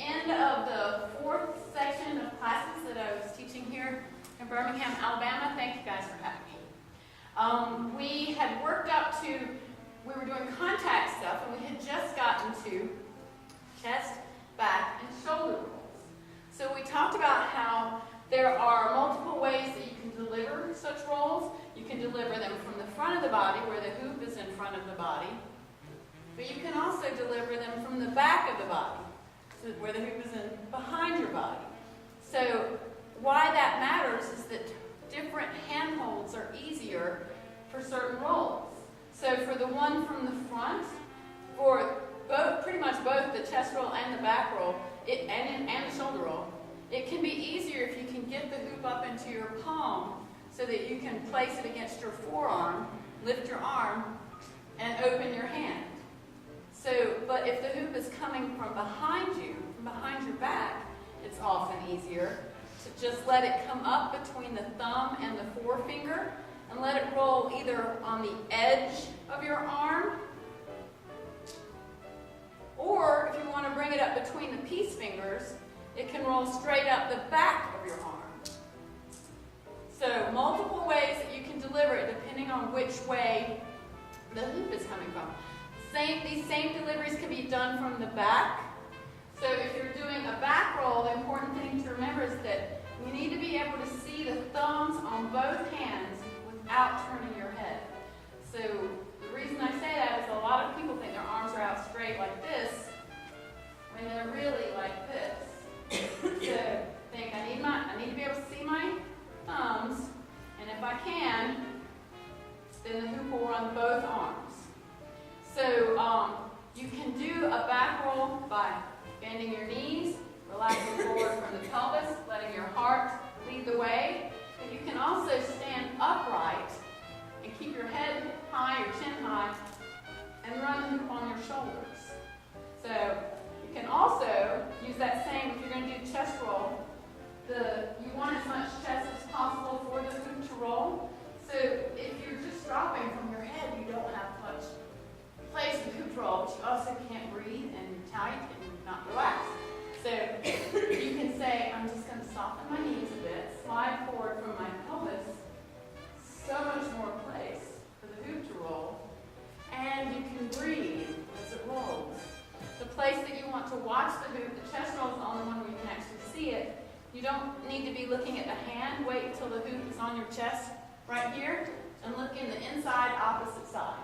end of the 4th section of classes that I was teaching here in Birmingham, Alabama. Thank you guys for having me. We had worked up to, we were doing contact stuff, and we had just gotten to chest, back, and shoulder rolls. So we talked about how there are multiple ways that you can deliver such rolls. You can deliver them from the front of the body, where the hoop is in front of the body. But you can also deliver them from the back of the body, so where the hoop is in behind your body. So why that matters is that different handholds are easier for certain rolls. So for the one from the front, for both, pretty much both the chest roll and the back roll, and the shoulder roll, it can be easier if you can get the hoop up into your palm so that you can place it against your forearm, lift your arm, and open your hand. So, but if the hoop is coming from behind you, from behind your back, it's often easier to just let it come up between the thumb and the forefinger and let it roll either on the edge of your arm, or if you want to bring it up between the peace fingers, it can roll straight up the back of your arm. So multiple ways that you can deliver it depending on which way the hoop is coming from. These same deliveries can be done from the back. So if you're doing a back roll, the important thing to remember is that you need to be able to see the thumbs on both hands without turning your head. So the reason I say that is a lot of people think their arms are out straight like this when they're really like this. So think I need to be able to see my thumbs, and if I can, then the hoop will run both arms. So you can do a back roll by bending your knees, relaxing forward from the pelvis, letting your heart lead the way. But you can also stand upright and keep your head high, your chin high, and run the hoop on your shoulders. So you can also use that same, if you're going to do chest roll, you want as much chest as possible for the hoop to roll. So if you're just dropping from your head, you don't have much place for hoop roll, but you also can't breathe and you're tight and you're not relaxed. So you can say, I'm just going to soften my knees a bit, slide forward from my pelvis, so much more place for the hoop to roll, and you can breathe as it rolls. The place that you want to watch the hoop, the chest roll is the only one where you can actually see it. You don't need to be looking at the hand. Wait until the hoop is on your chest right here, and look in the inside opposite side,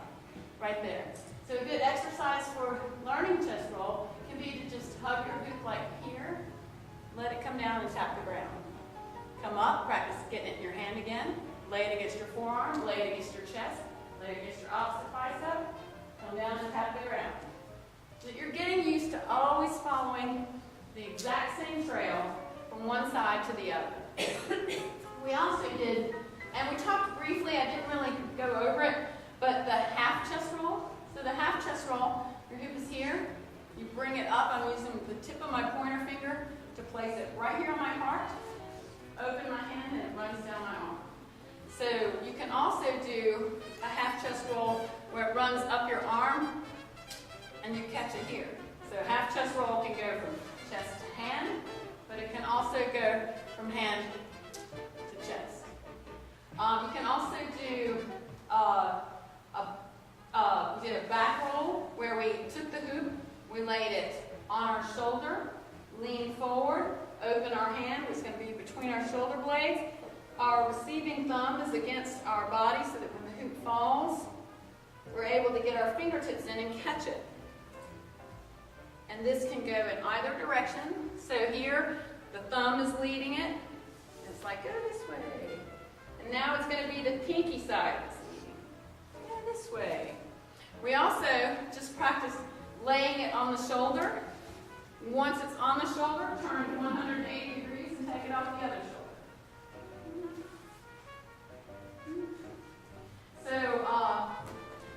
right there. So a good exercise for learning chest roll can be to just hug your hoop like here, let it come down and tap the ground. Come up, practice getting it in your hand again, lay it against your forearm, lay it against your chest, lay it against your opposite bicep, come down and tap the ground. So you're getting used to always following the exact same trail from one side to the other. We also did, and we talked briefly, I didn't really go over it, but the half chest roll. So the half chest roll, your hoop is here, you bring it up, I'm using the tip of my pointer finger to place it right here on my heart, open my hand, and it runs down my arm. So you can also do a half chest roll where it runs up your arm and you catch it here. So half chest roll can go from chest to hand, but it can also go from hand to chest. You can also do we did a back roll where we took the hoop, we laid it on our shoulder, leaned forward, open our hand, which is going to be between our shoulder blades. Our receiving thumb is against our body so that when the hoop falls, we're able to get our fingertips in and catch it. And this can go in either direction. So here, the thumb is leading it. It's like, go this way. And now it's going to be the pinky side that's leading. Go this way. We also just practice laying it on the shoulder. Once it's on the shoulder, turn it 180 degrees and take it off the other shoulder. So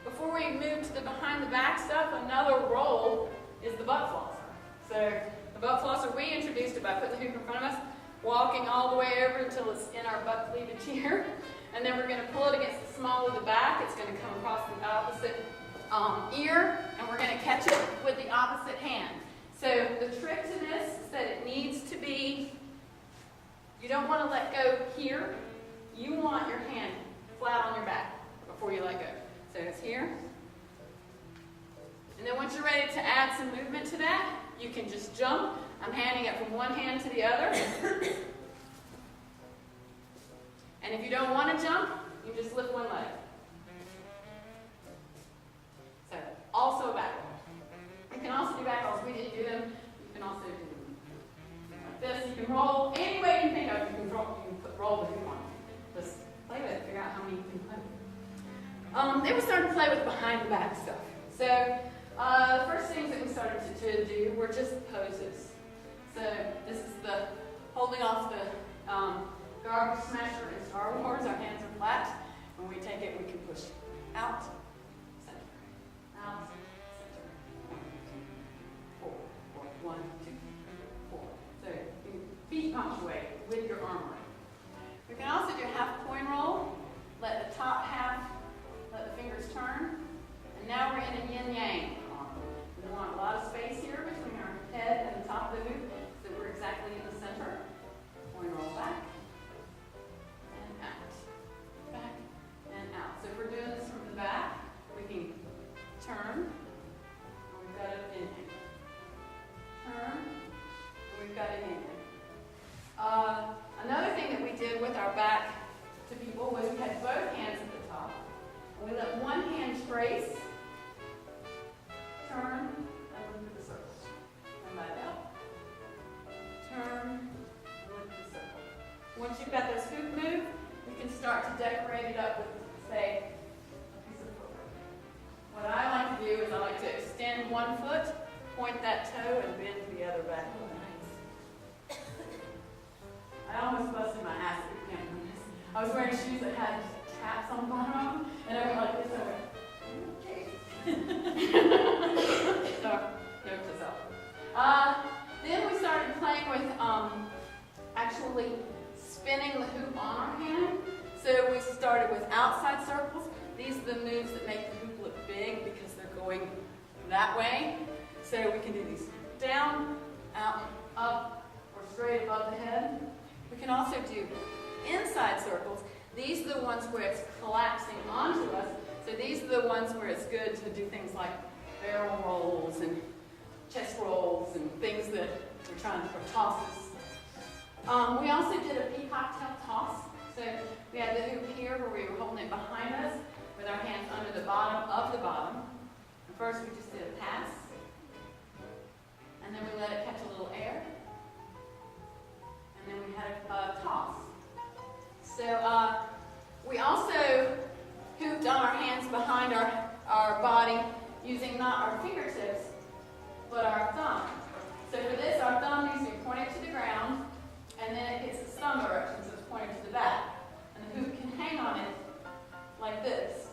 before we move to the behind the back stuff, another roll is the butt flosser. So the butt flosser, we introduced it by putting the hoop in front of us, walking all the way over until it's in our butt cleavage here. And then we're going to pull it against the small of the back. It's going to come across the opposite ear, and we're going to catch it with the opposite hand. So the trick to this don't want to let go here. You want your hand flat on your back before you let go. So it's here. And then once you're ready to add some movement to that, you can just jump. I'm handing it from one hand to the other. And if you don't want to jump, you just lift one leg. So, also a back roll. You can also do back rolls. We didn't do them. You can also do them like this. You can roll any way you can think of. You can roll if you want. Just play with it. Figure out how many you can play with. Then we started to play with behind the back stuff. So, the first things that we started to do were just poses. So, this is the holding off the garbage smasher in Star Wars. Our hands are flat. When we take it, we can push out, center, out, center. 1, 2, 4. 1, 2, 4. So you feet punctuate with your arm roll. We can also do half coin roll. Let the top half, let the fingers turn. And now we're in a yin-yang arm. We want a lot of space here between our head and the top of the hoop, so we're exactly in the center. Coin roll back. So if we're doing this from the back, we can turn, and we've got it in. Turn, and we've got it in. Another thing that we did with our back to people was we had both hands at the top. And we let one hand trace, turn, and look at the circle. Come back out. Turn, and look at the circle. Once you've got this hoop move, you can start to decorate it up with, say, a piece of footwork. What I like to do is I like to extend one foot, point that toe, and bend the other back. Nice. I almost busted my ass at the camp on this. I was wearing shoes that had taps on the bottom of them, and I went like this, and I went, okay. So, note to self. Then we started playing with actually spinning the hoop on our hand. So we started with outside circles. These are the moves that make the hoop look big because they're going that way. So we can do these down, out, up, or straight above the head. We can also do inside circles. These are the ones where it's collapsing onto us. So these are the ones where it's good to do things like barrel rolls and chest rolls and things that we're trying to, or tosses. We also did a peacock tail toss. So we had the hoop here where we were holding it behind us with our hands under the bottom of the bottom. And first we just did a pass. And then we let it catch a little air. And then we had a toss. So we also hooped on our hands behind our body using not our fingertips, but our thumb. So for this, our thumb needs to be pointed to the ground, and then it hits its thumb direction, so it's pointed to the back. And the hoop can hang on it like this.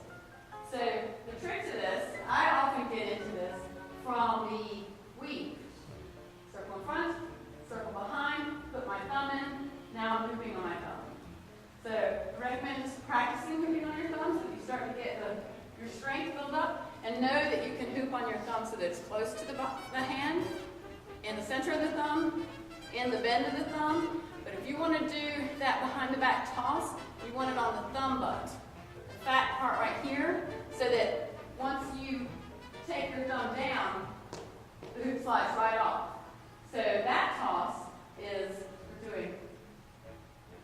So the trick to this, I often get into this from the weave. Circle in front, circle behind, put my thumb in, now I'm hooping on my thumb. So I recommend just practicing hooping on your thumb so that you start to get your strength build up, and know that you can hoop on your thumb so that it's close to the hand, in the center of the thumb, in the bend of the thumb. But if you want to do that behind the back toss, you want it on the thumb butt, the fat part right here, so that once you take your thumb down, the hoop slides right off. So that toss is we're doing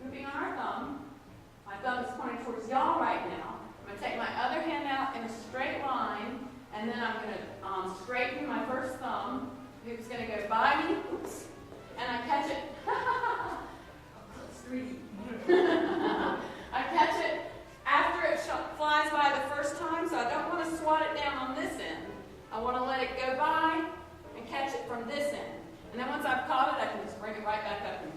hooping on our thumb. My thumb is pointing towards y'all right now. I'm going to take my other hand out in a straight line, and then I'm going to straighten my first thumb. The hoop's going to go by me, oops, and I catch it. It's 3D. I catch it after it flies by the first time, so I don't want to swat it down on this end. I want to let it go by and catch it from this end. And then once I've caught it, I can just bring it right back up and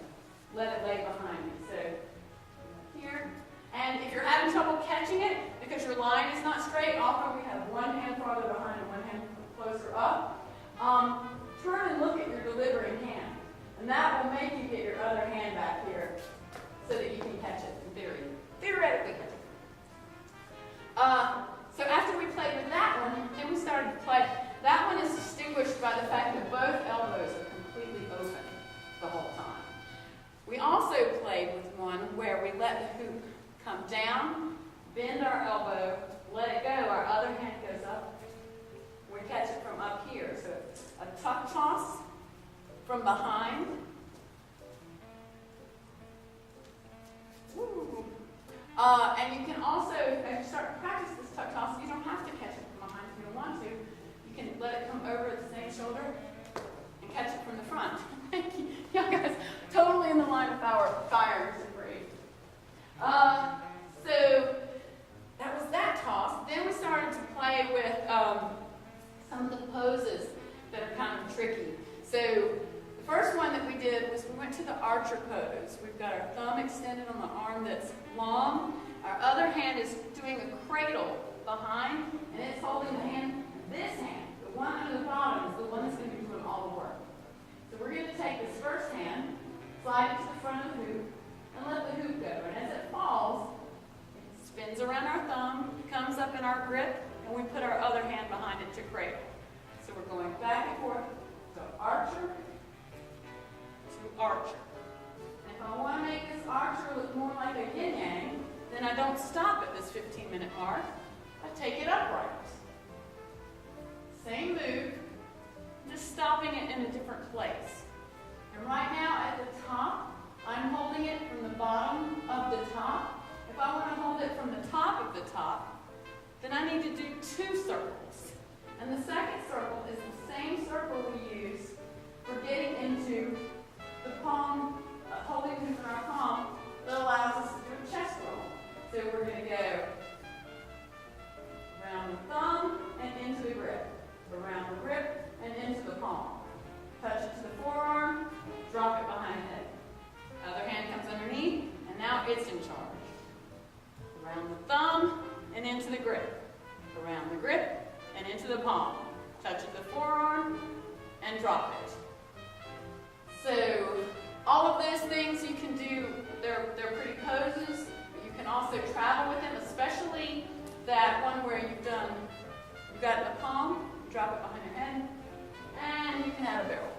let it lay behind me. So here. And if you're having trouble catching it because your line is not straight, often we have one hand farther behind and one hand closer up. Turn and look at your delivering hand. And that will make you get your other hand back here so that you can catch it in theory. Theoretically catch it. So after we played with that one, then we started to play. That one is distinguished by the fact that both elbows are completely open the whole time. We also played with down, bend our elbow, let it go, our other hand goes up. We catch it from up here. So a tuck toss from behind. Woo. And you can also, as you start to practice this tuck toss, you don't have to catch it from behind if you don't want to. You can let it come over the same shoulder and catch it from the front. Thank you. You guys, totally in the line of fire. Super great. So that was that toss. Then we started to play with some of the poses that are kind of tricky. So the first one that we did was we went to the archer pose. We've got our thumb extended on the arm that's long. Our other hand is doing a cradle behind, and it's holding the hand, this hand, the one under the bottom is the one that's going to be doing all the work. So we're going to take this first hand, slide it to the front of the hoop, and let the hoop go. And as it falls, it spins around our thumb, comes up in our grip, and we put our other hand behind it to cradle. So we're going back and forth. So archer to archer. And if I want to make this archer look more like a yin-yang, then I don't stop at this 15-minute mark. I take it upright. Same move, just stopping it in a different place. And right now at the top, I'm holding it from the bottom of the top. If I want to hold it from the top of the top, then I need to do 2 circles. And the second circle is the same circle we use for getting into the palm, holding it in our palm, that allows us to do a chest roll. So we're going to go around the thumb and into the grip, around the grip and into the palm. Touch it to the forearm, drop it behind the head. Other hand comes underneath, and now it's in charge. Around the thumb and into the grip, around the grip and into the palm. Touch it to the forearm and drop it. So all of those things you can do, they're pretty poses, but you can also travel with them, especially that one where you've got it in the palm, drop it behind your head, and you can add a barrel.